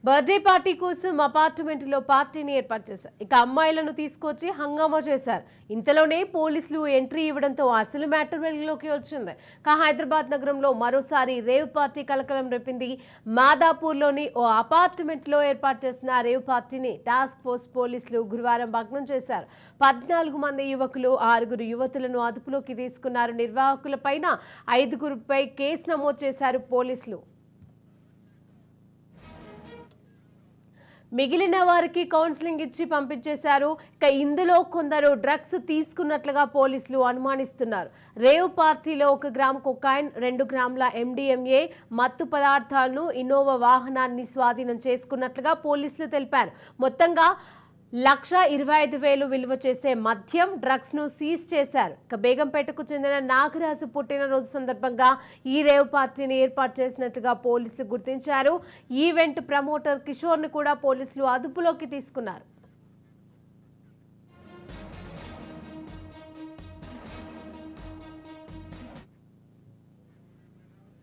Birthday party కోసం apartment లో పార్టీని ఏర్పాటు చేశారు. ఇక అమ్మాయిలను తీసుకొచ్చి హంగామా చేశారు. ఇంతలోనే పోలీసులు ఎంట్రీ ఇవ్వడంతో అసలు మ్యాటర్ వెలుగులోకి వచ్చింది. హైదరాబాద్ నగరంలో మరోసారి రేవ్ పార్టీ కలకలం రేపింది. మాదాపూర్లోని ఓ అపార్ట్మెంట్ లో ఏర్పాటు చేసిన రేవ్ పార్టీని టాస్క్ ఫోర్స్ పోలీసులు గురువారం భగ్నం చేశారు. 14 మంది యువకులు 6 యువతులను అదుపులోకి తీసుకున్నారు. నిర్వాహకులపైన 5గురిపై కేసు నమోదు చేశారు పోలీసులు. మిగిలిన వారికి కౌన్సిలింగ్ ఇచ్చి పంపించేశారు. ఇక ఇందులో కొందరు డ్రగ్స్ తీసుకున్నట్లుగా పోలీసులు అనుమానిస్తున్నారు. రేవ్ పార్టీలో 1 గ్రామ్ కొకైన్, 2 గ్రాముల MDMA మత్తు పదార్థాలను, ఇన్నోవా వాహనాన్ని స్వాధీనం చేసుకున్నట్లుగా పోలీసులు తెలిపారు. మొత్తంగా 1,25,000 విలువ చేసే మద్యం, డ్రగ్స్ ను సీజ్ చేశారు. ఇక బేగంపేటకు చెందిన నాగరాజు పుట్టినరోజు సందర్భంగా ఈ రేవ్ పార్టీని ఏర్పాటు చేసినట్లుగా పోలీసులు గుర్తించారు. ఈవెంట్ ప్రమోటర్ కిషోర్ ను కూడా పోలీసులు అదుపులోకి తీసుకున్నారు.